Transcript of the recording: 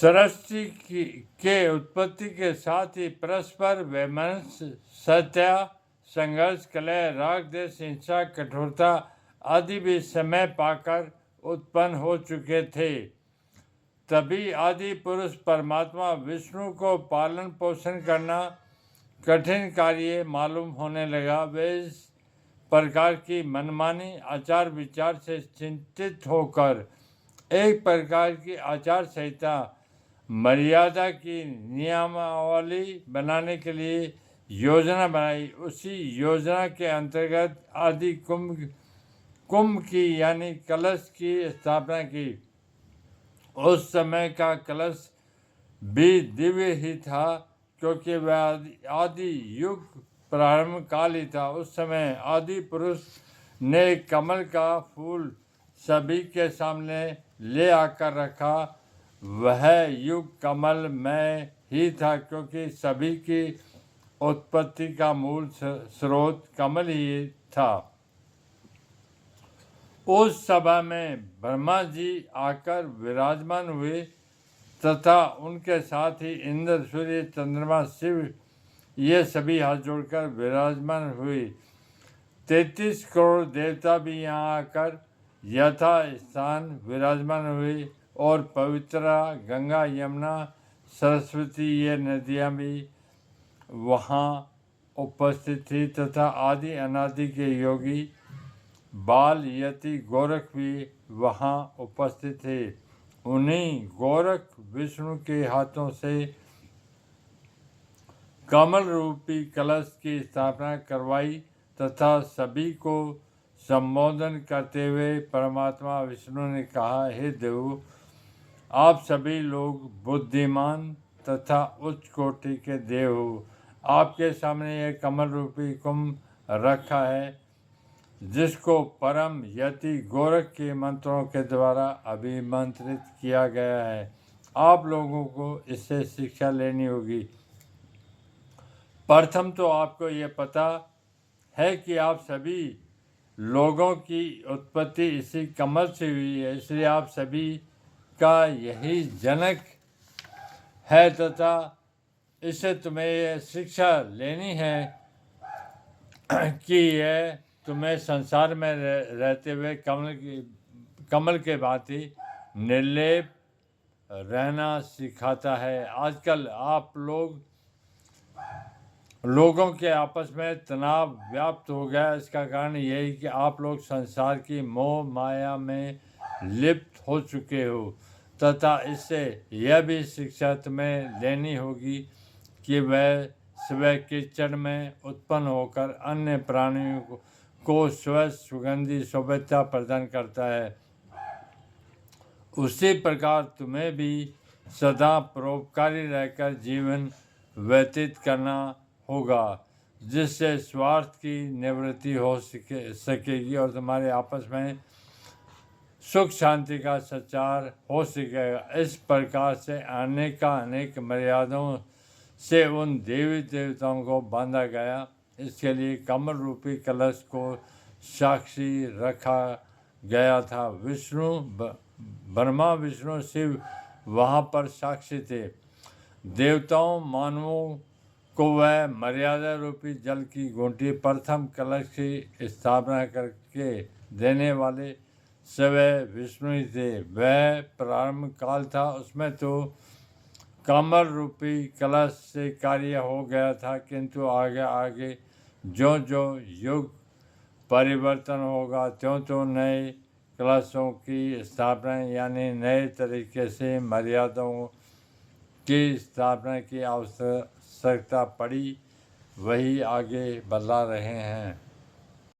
सृष्टि के उत्पत्ति के साथ ही परस्पर वैमनस्य, सत्य, संघर्ष, कलह, राग, द्वेष, हिंसा, कठोरता आदि भी समय पाकर उत्पन्न हो चुके थे। तभी आदि पुरुष परमात्मा विष्णु को पालन पोषण करना कठिन कार्य मालूम होने लगा। वे इस प्रकार की मनमानी आचार विचार से चिंतित होकर एक प्रकार की आचार संहिता मर्यादा की नियमावली बनाने के लिए योजना बनाई। उसी योजना के अंतर्गत आदि कुंभ की यानी कलश की स्थापना की। उस समय का कलश भी दिव्य ही था, क्योंकि वह आदि युग प्रारंभ काल ही था। उस समय आदि पुरुष ने कमल का फूल सभी के सामने ले आकर रखा। वह युग कमल में ही था, क्योंकि सभी की उत्पत्ति का मूल स्रोत कमल ही था। उस सभा में ब्रह्मा जी आकर विराजमान हुए तथा उनके साथ ही इंद्र, सूर्य, चंद्रमा, शिव ये सभी हाथ जोड़कर विराजमान हुए। 33 करोड़ देवता भी यहाँ आकर यथा स्थान विराजमान हुए और पवित्रा गंगा, यमुना, सरस्वती ये नदियाँ भी वहाँ उपस्थित थी तथा आदि अनादि के योगी बाल, यति, गोरख भी वहाँ उपस्थित थे। उन्हीं गोरख विष्णु के हाथों से कमल रूपी कलश की स्थापना करवाई तथा सभी को संबोधन करते हुए परमात्मा विष्णु ने कहा, हे देव, आप सभी लोग बुद्धिमान तथा उच्च कोटि के देव हो। आपके सामने यह कमल रूपी कुंभ रखा है, जिसको परम यति गोरख के मंत्रों के द्वारा अभिमंत्रित किया गया है। आप लोगों को इससे शिक्षा लेनी होगी। प्रथम तो आपको यह पता है कि आप सभी लोगों की उत्पत्ति इसी कमल से हुई है, इसलिए आप सभी का यही जनक है तथा इससे तुम्हें यह शिक्षा लेनी है कि यह तुम्हें संसार में रहते हुए कमल के भांति निर्लेप रहना सिखाता है। आजकल आप लोगों के आपस में तनाव व्याप्त हो गया। इसका कारण यही कि आप लोग संसार की मोह माया में लिप्त हो चुके हो तथा इससे यह भी शिक्षा तुम्हें लेनी होगी कि वह स्वयं कीचड़ में उत्पन्न होकर अन्य प्राणियों को स्वयं सुगंधी शोभा प्रदान करता है। उसी प्रकार तुम्हें भी सदा परोपकारी रहकर जीवन व्यतीत करना होगा, जिससे स्वार्थ की निवृत्ति हो सकेगी और तुम्हारे आपस में सुख शांति का संचार हो सकेगा। इस प्रकार से अनेक मर्यादाओं से उन देवी देवताओं को बांधा गया। इसके लिए कमल रूपी कलश को साक्षी रखा गया था। ब्रह्मा, विष्णु, शिव वहाँ पर साक्षी थे। देवताओं मानवों को वह मर्यादा रूपी जल की घूंटी प्रथम कलश की स्थापना करके देने वाले स्वयं विष्णु ही थे। वह प्रारंभ काल था, उसमें तो कमल रूपी कलश से कार्य हो गया था, किंतु आगे जो युग परिवर्तन होगा त्यों नए कलशों की स्थापना यानी नए तरीके से मर्यादाओं की स्थापना की आवश्यकता पड़ी। वही आगे बदला रहे हैं।